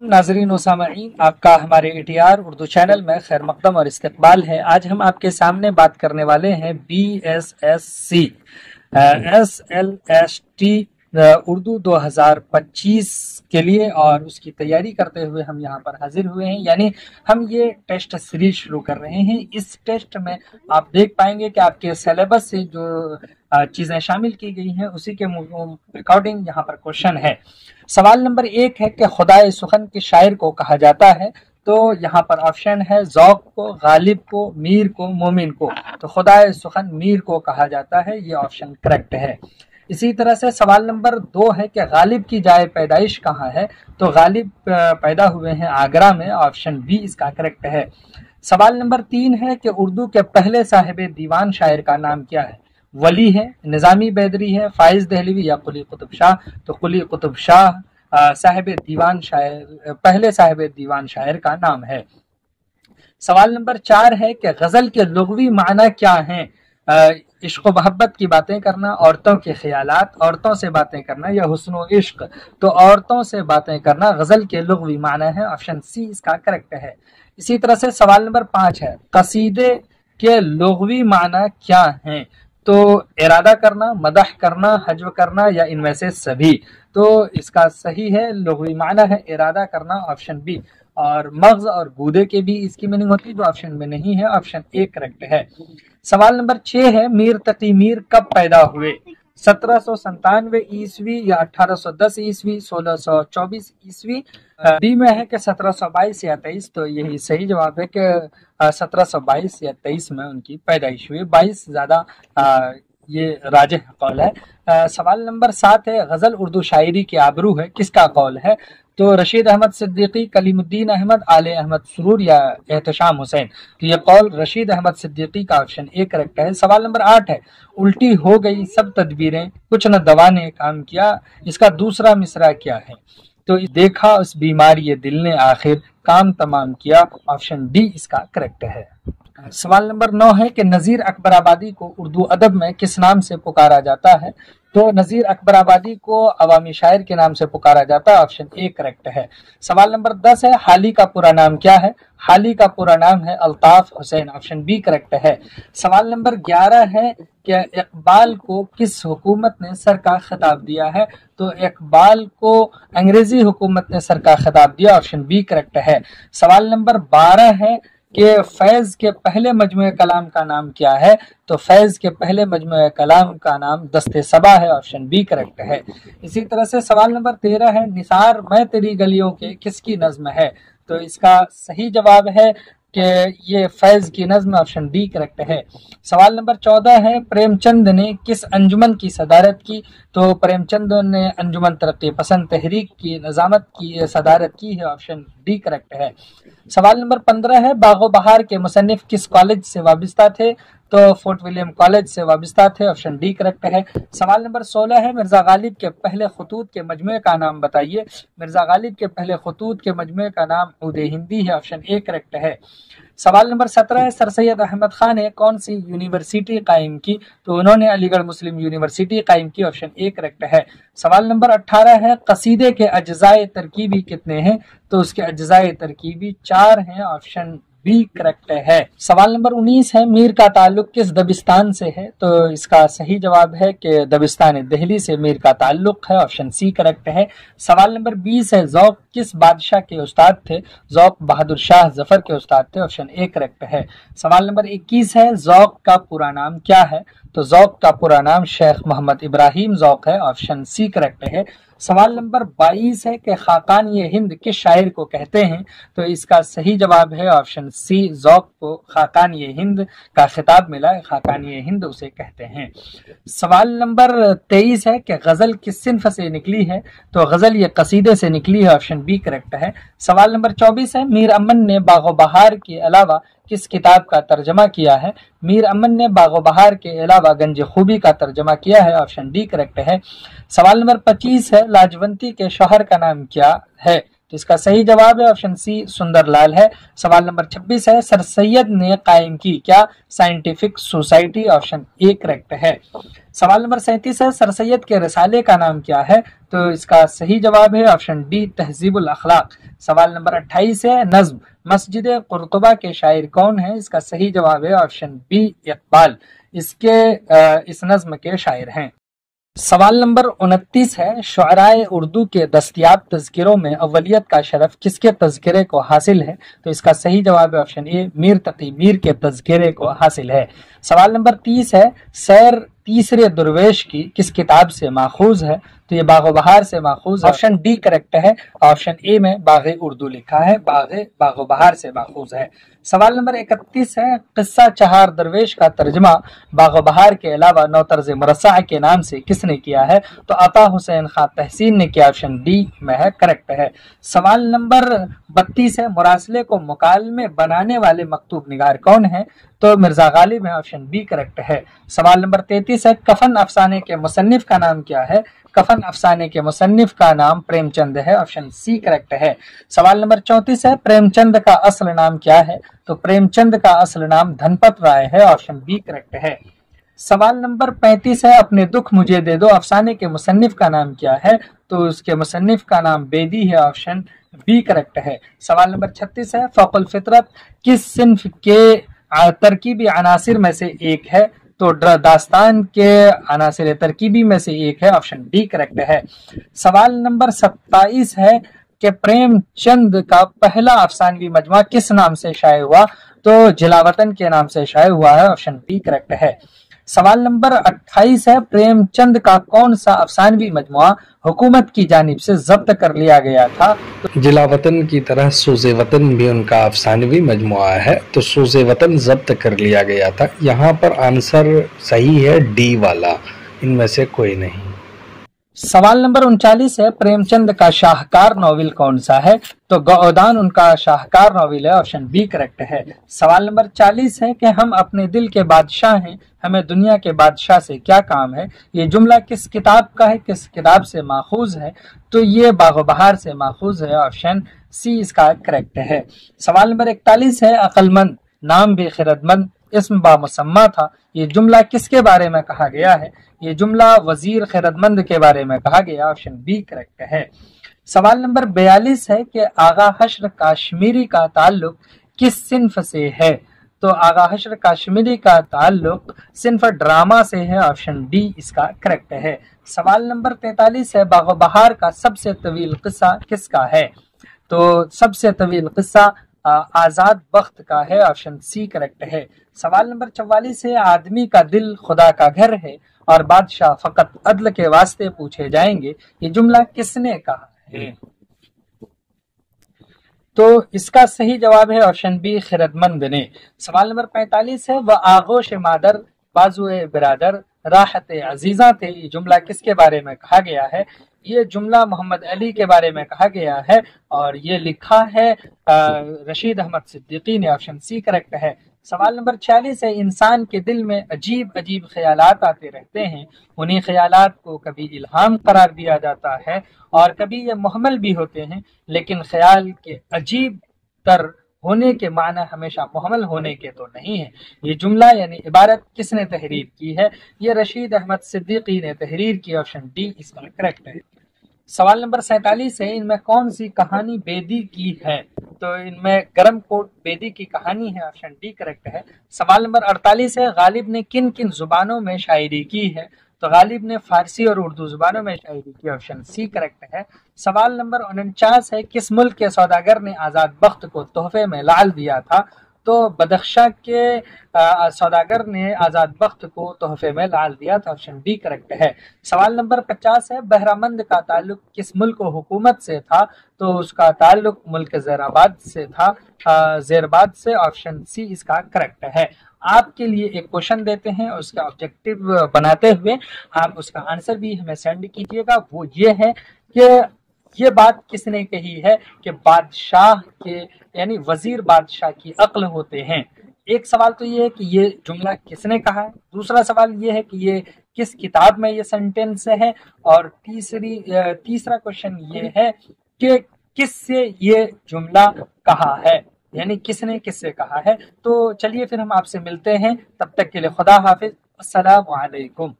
नाज़रीन व सामईन, आपका हमारे ATR उर्दू चैनल में खैर मकदम और इस्तकबाल है। आज हम आपके सामने बात करने वाले हैं BSSC SLST उर्दू 2025 के लिए, और उसकी तैयारी करते हुए हम यहाँ पर हाजिर हुए हैं। यानी हम ये टेस्ट सीरीज शुरू कर रहे हैं। इस टेस्ट में आप देख पाएंगे कि आपके सिलेबस से जो चीज़ें शामिल की गई हैं उसी के अकॉर्डिंग यहाँ पर क्वेश्चन है। सवाल नंबर 1 है कि खुदाए सुखन के शायर को कहा जाता है। तो यहाँ पर ऑप्शन है ज़ौक़ को, गालिब को, मीर को, मोमिन को। तो खुदाए सुखन मीर को कहा जाता है, ये ऑप्शन करेक्ट है। इसी तरह से सवाल नंबर 2 है कि गालिब की जाए पैदाइश कहाँ है। तो गालिब पैदा हुए हैं आगरा में, ऑप्शन बी इसका करेक्ट है। सवाल नंबर 3 है कि उर्दू के पहले साहिब दीवान शायर का नाम क्या है। वली है, निज़ामी बैदरी है, फाइज दहलवी या कुली कुतुब शाह। तो कुली कुतुब शाह साहिब दीवान शायर, पहले साहिब दीवान शायर का नाम है। सवाल नंबर 4 है कि गजल के लुग़वी माना क्या हैं। इश्क मोहब्बत की बातें करना, औरतों के ख्यालात, औरतों से बातें करना, या हुस्न इश्क। तो औरतों से बातें करना गजल के लुग़वी माना है, ऑप्शन सी इसका करेक्ट है। इसी तरह से सवाल नंबर 5 है कसीदे के लुग़वी माना क्या हैं। तो इरादा करना, मदह करना, हज्व करना, या इनमें से सभी। तो इसका सही है लुग़वी माना है इरादा करना, ऑप्शन बी। और मग़ज़ और गूदे के भी इसकी मीनिंग होती है, जो ऑप्शन में नहीं है, ऑप्शन ए करेक्ट है। सवाल नंबर 6 है मीर तकी मीर कब पैदा हुए। 1797 ईस्वी या 1810 ईस्वी, 1624 ईस्वी। बी में है कि 1722 या 23। तो यही सही जवाब है कि 1722 या 23 में उनकी पैदाइश हुई। 22 ज्यादा ये राजिह कौल है। सवाल नंबर 7 है गजल उर्दू शायरी की आबरू है, किसका कौल है। तो रशीद अहमद सिद्दीकी, कलीमुद्दीन अहमद, आले अहमद सुरूर या एहतशाम हुसैन। तो ये कौल रशीद अहमद सिद्दीकी का ऑप्शन ए करेक्ट है। सवाल नंबर 8 है उल्टी हो गई सब तदबीरें, कुछ न दवा ने काम किया। इसका दूसरा मिसरा क्या है। तो देखा उस बीमारी दिल ने आखिर काम तमाम किया, ऑप्शन डी इसका करेक्ट है। सवाल नंबर 9 है कि नज़ीर अकबर आबादी को उर्दू अदब में किस नाम से पुकारा जाता है। तो नज़ीर अकबर आबादी को अवामी शायर के नाम से पुकारा जाता है, ऑप्शन ए करेक्ट है। सवाल नंबर 10 है हाली का पूरा नाम क्या है। हाली का पूरा नाम है Altaf Hussain, option B correct है। सवाल नंबर 11 है कि इकबाल को किस हुकूमत ने सर का खिताब दिया है। तो इकबाल को अंग्रेजी हुकूमत ने सर का खिताब दिया, ऑप्शन बी करेक्ट है। सवाल नंबर 12 है कि फैज के पहले मजमूए कलाम का नाम क्या है। तो फैज के पहले मजमूए कलाम का नाम दस्ते सबा है, ऑप्शन बी करेक्ट है। इसी तरह से सवाल नंबर 13 है निसार मैं तेरी गलियों के किसकी नज्म है। तो इसका सही जवाब है कि ये फैज की नज्म, ऑप्शन डी करेक्ट है। सवाल नंबर 14 है प्रेमचंद ने किस अंजुमन की सदारत की। तो प्रेमचंद ने अंजुमन तरक्की पसंद तहरीक की नज़ामत की सदारत की है, ऑप्शन डी करेक्ट है। सवाल नंबर 15 है बागो बहार के मुसन्निफ किस कॉलेज से वाबस्ता थे। तो फोर्ट विलियम कॉलेज से वाबस्ता थे, ऑप्शन डी करेक्ट है। सवाल नंबर 16 है मिर्जा गालिब के पहले खतूत के मजमूए का नाम बताइए। मिर्जा गालिब के पहले खतूत के मजमूए का नाम उदे हिंदी है, ऑप्शन ए करेक्ट है। सवाल नंबर 17 है सर सैयद अहमद खान ने कौन सी यूनिवर्सिटी कायम की। तो उन्होंने अलीगढ़ मुस्लिम यूनिवर्सिटी कायम की, ऑप्शन ए करेक्ट है। सवाल नंबर 18 है कसीदे के अज्जाए तरकीबी कितने हैं। तो उसके अज्जाए तरकीबी 4 हैं, ऑप्शन बी करेक्ट है। सवाल नंबर 19 है मीर का ताल्लुक किस दबिस्तान से है। तो इसका सही जवाब है कि दबिस्तान दिल्ली से मीर का ताल्लुक है, ऑप्शन सी करेक्ट है। सवाल नंबर 20 है ज़ौक़ किस बादशाह के उस्ताद थे। ज़ौक़ बहादुर शाह जफर के उस्ताद थे, ऑप्शन ए करेक्ट है। सवाल नंबर 21 है ज़ौक़ का पूरा नाम क्या है। तो ज़ौक़ का पूरा नाम शेख मोहम्मद इब्राहिम ज़ौक़ है, ऑप्शन सी करेक्ट है। सवाल नंबर 22 है कि खाकानी हिंद किस शायर को कहते हैं। तो इसका सही जवाब है ऑप्शन सी, ज़ौक़ को खाकानी हिंद का खिताब मिला है, खाकानी हिंद उसे कहते हैं। सवाल नंबर 23 है कि गज़ल किस सिन्फ से निकली है। तो गज़ल ये कसीदे से निकली है, ऑप्शन बी करेक्ट है। सवाल नंबर 24 है मीर अमन ने बागो बहार के अलावा किस किताब का तर्जमा किया है। मीर अमन ने बागो बहार के अलावा गंज खूबी का तर्जमा किया है, ऑप्शन डी करेक्ट है। सवाल नंबर 25 है लाजवंती के शौहर का नाम क्या है। تو اس کا صحیح جواب ہے آپشن سی سندر لال ہے۔ سوال نمبر 26 ہے، سر سید نے قائم کی کیا scientific society? Option a correct ہے۔ سوال نمبر 37 ہے، سر سید کے رسالے کا نام کیا ہے؟ تو اس کا صحیح جواب ہے آپشن ڈی تہذیب الاخلاق۔ سوال نمبر 28 ہے، نظم مسجد قرطبہ کے شاعر کون ہیں؟ اس کا صحیح جواب ہے آپشن بی اقبال، اس نظم کے شاعر ہیں۔ سوال نمبر 29 ہے، شعرائے اردو کے دستیاب تذکروں میں اولیت کا شرف کس کے تذکرے کو حاصل ہے؟ تو اس کا صحیح جواب ہے آپشن اے میر تقی میر کے تذکرے کو حاصل ہے۔ سوال نمبر 30 ہے، سیر تیسرے درویش کی کس کتاب سے ماخوذ ہے؟ تو یہ باغ و بہار سے ماخوذ ہے، آپشن ڈی کریکٹ ہے۔ آپشن اے میں باغ اردو لکھا ہے، باغ و بہار سے ماخوذ ہے۔ سوال نمبر 31 ہے، قصہ چہار درویش کا ترجمہ باغ و بہار کے علاوہ نو طرز مرصع کے نام سے کس نے کیا ہے؟ تو عطا حسین خان تحسین نے کیا، آپشن ڈی میں ہے کریکٹ ہے۔ سوال نمبر 32 ہے، مراسلے کو مکالمے بنانے والے مکتوب نگار کون ہیں؟ تو مرزا غالب ہے، آپشن بی کریکٹ ہے۔ سوال نمبر 33 ہے، کفن افسانے کے مصنف کا نام کیا ہے؟ کفن افسانے کے مصنف کا نام پریم چند ہے، آپشن سی کریکٹ ہے۔ سوال نمبر 34 ہے، پریم چند کا اصل نام کیا ہے؟ تو پریم چند کا اصل نام دھنپت رائے ہے، آپشن بی کریکٹ ہے۔ سوال نمبر 35 ہے، اپنے دکھ مجھے دے دو افسانے کے مصنف کا نام کیا ہے؟ تو اس کے مصنف کا نام بیدی ہے، آپشن بی کریکٹ ہے۔ سوال نمبر 36 ہے، فوق الفطرت کس صنف کے ترکیبی عناصر میں سے ایک ہے؟ تو داستان کے عناصر ترکیبی میں سے ایک ہے، آپشن ڈی کریکٹ ہے۔ سوال نمبر 27 ہے کہ پریم چند کا پہلا افسانوی مجموعہ کس نام سے شائع ہوا؟ تو جلاوطن کے نام سے شائع ہوا ہے، آپشن بی کریکٹ ہے۔ سوال نمبر 28 ہے، پریم چند کا کون سا افسانوی مجموعہ حکومت کی جانب سے ضبط کر لیا گیا تھا؟ جلاوطن کی طرح سوز وطن بھی ان کا افسانوی مجموعہ ہے، تو سوز وطن ضبط کر لیا گیا تھا۔ یہاں پر آنسر صحیح ہے ڈی والا، ان میں سے کوئی نہیں۔ سوال نمبر 39 ہے، پریم چند کا شاہکار ناول کون سا ہے؟ تو گودان ان کا شاہکار ناول ہے، آپشن بی کریکٹ ہے۔ سوال نمبر 40 ہے کہ ہم اپنے دل کے بادشاہ ہیں، ہمیں دنیا کے بادشاہ سے کیا کام ہے؟ یہ جملہ کس کتاب کا ہے، کس کتاب سے ماخوذ ہے؟ تو یہ باغ و بہار سے ماخوذ ہے، آپشن سی اس کا کریکٹ ہے۔ سوال نمبر 41 ہے، عقل مند نام بھی خردمند اسم با مسمہ تھا، یہ جملہ کس کے بارے میں کہا گیا ہے؟ یہ جملہ وزیر خیرتمند کے بارے میں کہا گیا، آپشن بی کریکٹ ہے۔ سوال نمبر 42 ہے کہ آغا حشر کاشمیری کا تعلق کس صنف سے ہے؟ تو آغا حشر کاشمیری کا تعلق صنف ڈرامہ سے ہے، آپشن ڈی اس کا کریکٹ ہے۔ سوال نمبر 43 ہے، باغ و بہار کا سب سے طویل قصہ کس کا ہے؟ تو سب سے طویل قصہ آزاد بخت کا ہے، آپشن سی کریکٹ ہے۔ سوال نمبر 44 ہے، آدمی کا دل خدا کا گھر ہے اور بادشاہ فقط عدل کے واسطے پوچھے جائیں گے، یہ جملہ کس نے کہا ہے؟ تو اس کا صحیح جواب ہے آپشن بی خردمند نے۔ سوال نمبر 45 ہے، وہ آغوش مادر بازوئے برادر راحت عزیزاں تھے، یہ جملہ کس کے بارے میں کہا گیا ہے؟ یہ جملہ محمد علی کے بارے میں کہا گیا ہے اور یہ لکھا ہے رشید احمد صدیقی نے، آپشن سی کریکٹ ہے۔ سوال نمبر 46 ہے، انسان کے دل میں عجیب عجیب خیالات آتے رہتے ہیں، انہیں خیالات کو کبھی الہام قرار دیا جاتا ہے اور کبھی یہ محمل بھی ہوتے ہیں، لیکن خیال کے عجیب تر ہونے کے معنی ہمیشہ محمل ہونے کے تو نہیں ہے۔ یہ جملہ یعنی عبارت کس نے تحریر کی ہے؟ یہ رشید احمد صدیقی نے تحریر کی، آپشن ڈی اس کا کریکٹ ہے۔ سوال نمبر 47 ہے، ان میں کون سی کہانی بیدی کی ہے؟ تو ان میں گرم کوٹ بیدی کی کہانی ہے، آپشن ڈی کریکٹ ہے۔ سوال نمبر 48 ہے، غالب نے کن کن زبانوں میں شاعری کی ہے؟ تو غالب نے فارسی اور اردو زبانوں میں شاعری کی، آپشن سی کریکٹ ہے۔ سوال نمبر 49 ہے، کس ملک کے سوداگر نے آزاد بخت کو تحفے میں لعل دیا تھا؟ تو بدخشاں کے سوداگر نے آزاد بخت کو تحفے میں لعل دیا تھا، آپشن ڈی کریکٹ ہے۔ سوال نمبر 50 ہے، بہرامند کا تعلق کس ملک و حکومت سے تھا؟ تو اس کا تعلق ملک زیرآباد سے تھا، زیرآباد سے، آپشن سی اس کا کریکٹ ہے۔ آپ کے لیے ایک کوشچن دیتے ہیں اور اس کا آبجیکٹو بناتے ہوئے آپ اس کا آنسر بھی ہمیں سینڈ کیجیے گا۔ وہ یہ ہے کہ یہ بات کس نے کہی ہے کہ بادشاہ کے یعنی وزیر بادشاہ کی عقل ہوتے ہیں؟ ایک سوال تو یہ ہے کہ یہ جملہ کس نے کہا ہے، دوسرا سوال یہ ہے کہ یہ کس کتاب میں یہ سینٹینس ہے، اور تیسرا کوشچن یہ ہے کہ किस से ये जुमला कहा है, यानी किसने किससे कहा है। तो चलिए फिर हम आपसे मिलते हैं, तब तक के लिए खुदा हाफिज, अस्सलामु अलैकुम।